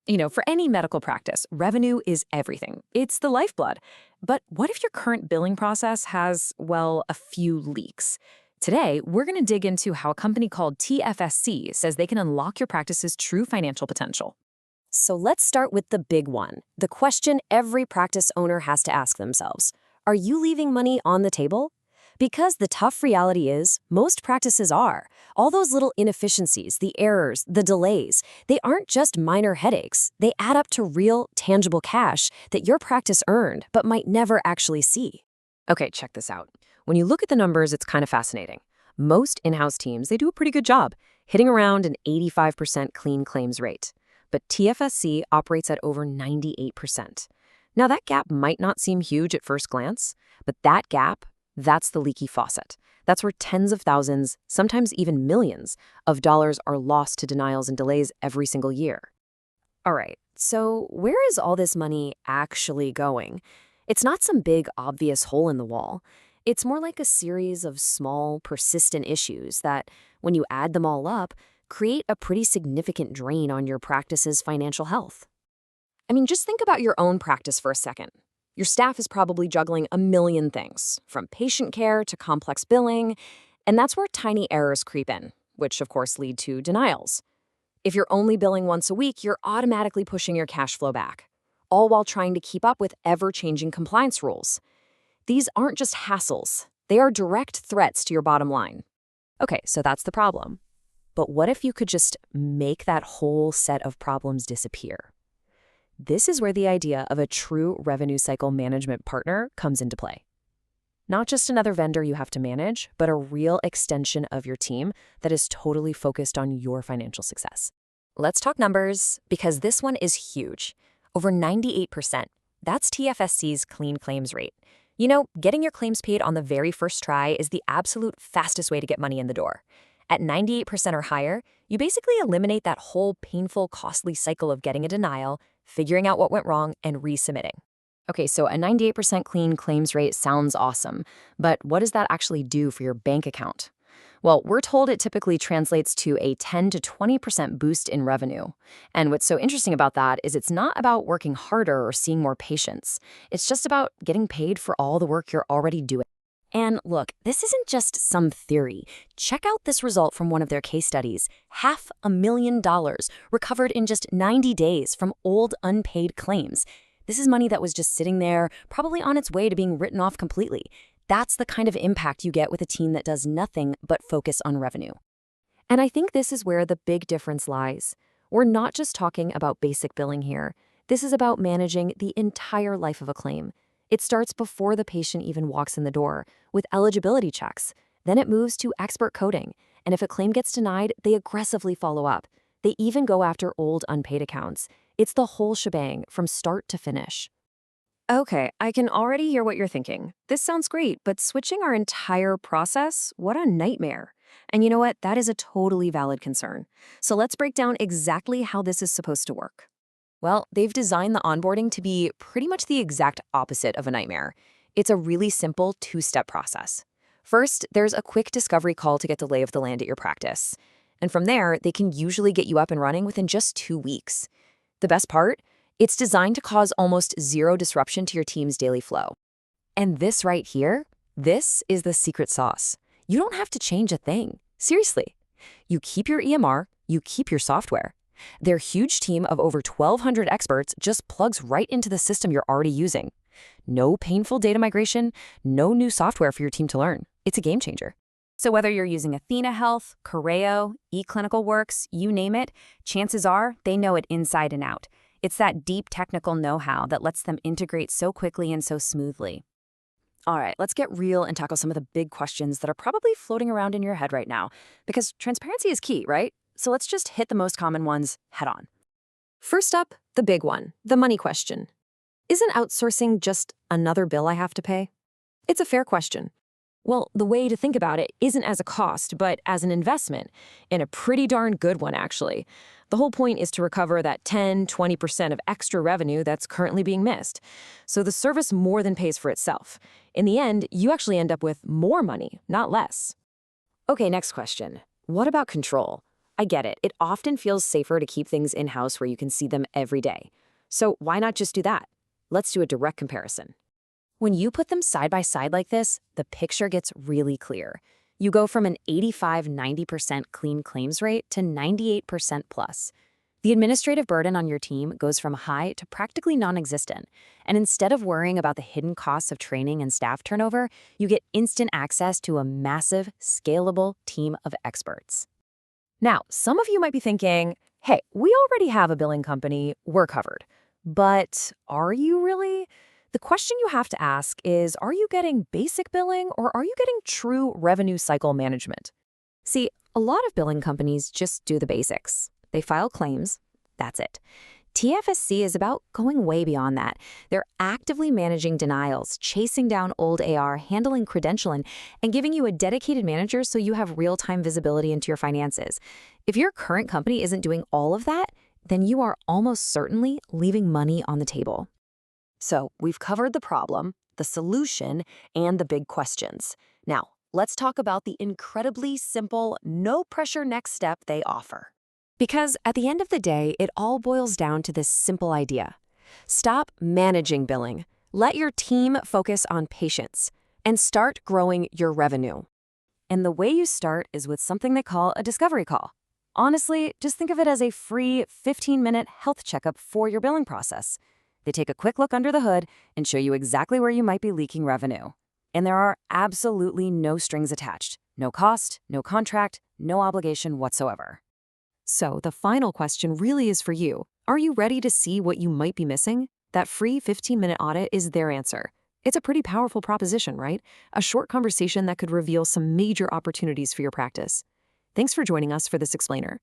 For any medical practice, revenue is everything. It's the lifeblood. But what if your current billing process has, well, a few leaks? Today, we're going to dig into how a company called TFSC says they can unlock your practice's true financial potential. So let's start with the big one, the question every practice owner has to ask themselves. Are you leaving money on the table? Because the tough reality is, most practices are. All those little inefficiencies, the errors, the delays, they aren't just minor headaches. They add up to real, tangible cash that your practice earned but might never actually see. Okay, check this out. When you look at the numbers, it's kind of fascinating. Most in-house teams, they do a pretty good job, hitting around an 85% clean claims rate. But TFSC operates at over 98%. Now, that gap might not seem huge at first glance, but that gap, that's the leaky faucet. That's where tens of thousands, sometimes even millions, of dollars are lost to denials and delays every single year. All right, so where is all this money actually going? It's not some big, obvious hole in the wall. It's more like a series of small, persistent issues that, when you add them all up, create a pretty significant drain on your practice's financial health. I mean, just think about your own practice for a second. Your staff is probably juggling a million things, from patient care to complex billing, and that's where tiny errors creep in, which of course lead to denials. If you're only billing once a week, you're automatically pushing your cash flow back, all while trying to keep up with ever-changing compliance rules. These aren't just hassles, they are direct threats to your bottom line. Okay, so that's the problem. But what if you could just make that whole set of problems disappear? This is where the idea of a true revenue cycle management partner comes into play. Not just another vendor you have to manage, but a real extension of your team that is totally focused on your financial success. Let's talk numbers, because this one is huge. Over 98%. That's TFSC's clean claims rate. Getting your claims paid on the very first try is the absolute fastest way to get money in the door. At 98% or higher, you basically eliminate that whole painful, costly cycle of getting a denial, figuring out what went wrong, and resubmitting. Okay, so a 98% clean claims rate sounds awesome, but what does that actually do for your bank account? Well, we're told it typically translates to a 10 to 20% boost in revenue. And what's so interesting about that is it's not about working harder or seeing more patients. It's just about getting paid for all the work you're already doing. And look, this isn't just some theory. Check out this result from one of their case studies. $500,000 recovered in just 90 days from old unpaid claims. This is money that was just sitting there, probably on its way to being written off completely. That's the kind of impact you get with a team that does nothing but focus on revenue. And I think this is where the big difference lies. We're not just talking about basic billing here. This is about managing the entire life of a claim. It starts before the patient even walks in the door, with eligibility checks. Then it moves to expert coding. And if a claim gets denied, they aggressively follow up. They even go after old unpaid accounts. It's the whole shebang from start to finish. Okay, I can already hear what you're thinking. This sounds great, but switching our entire process? What a nightmare. And you know what? That is a totally valid concern. So let's break down exactly how this is supposed to work. Well, they've designed the onboarding to be pretty much the exact opposite of a nightmare. It's a really simple two-step process. First, there's a quick discovery call to get the lay of the land at your practice. And from there, they can usually get you up and running within just 2 weeks. The best part? It's designed to cause almost zero disruption to your team's daily flow. And this right here, this is the secret sauce. You don't have to change a thing. Seriously. You keep your EMR, you keep your software. Their huge team of over 1,200 experts just plugs right into the system you're already using. No painful data migration, no new software for your team to learn. It's a game changer. So whether you're using Athena Health, Coreo, eClinicalWorks, you name it, chances are they know it inside and out. It's that deep technical know-how that lets them integrate so quickly and so smoothly. All right, let's get real and tackle some of the big questions that are probably floating around in your head right now, because transparency is key, right? So let's just hit the most common ones head on. First up, the big one, the money question. Isn't outsourcing just another bill I have to pay? It's a fair question. Well, the way to think about it isn't as a cost, but as an investment, and a pretty darn good one, actually. The whole point is to recover that 10–20% of extra revenue that's currently being missed. So the service more than pays for itself. In the end, you actually end up with more money, not less. Okay, next question. What about control? I get it. It often feels safer to keep things in-house where you can see them every day. So why not just do that? Let's do a direct comparison. When you put them side by side like this, the picture gets really clear. You go from an 85–90% clean claims rate to 98% plus. The administrative burden on your team goes from high to practically non-existent. And instead of worrying about the hidden costs of training and staff turnover, you get instant access to a massive, scalable team of experts. Now, some of you might be thinking, hey, we already have a billing company, we're covered. But are you really? The question you have to ask is, are you getting basic billing or are you getting true revenue cycle management? See, a lot of billing companies just do the basics. They file claims. That's it. TFSC is about going way beyond that. They're actively managing denials, chasing down old AR, handling credentialing, and giving you a dedicated manager so you have real-time visibility into your finances. If your current company isn't doing all of that, then you are almost certainly leaving money on the table. So we've covered the problem, the solution, and the big questions. Now, let's talk about the incredibly simple, no-pressure next step they offer. Because at the end of the day, it all boils down to this simple idea. Stop managing billing. Let your team focus on patients and start growing your revenue. And the way you start is with something they call a discovery call. Honestly, just think of it as a free 15-minute health checkup for your billing process. They take a quick look under the hood and show you exactly where you might be leaking revenue. And there are absolutely no strings attached. No cost, no contract, no obligation whatsoever. So the final question really is for you. Are you ready to see what you might be missing? That free 15-minute audit is their answer. It's a pretty powerful proposition, right? A short conversation that could reveal some major opportunities for your practice. Thanks for joining us for this explainer.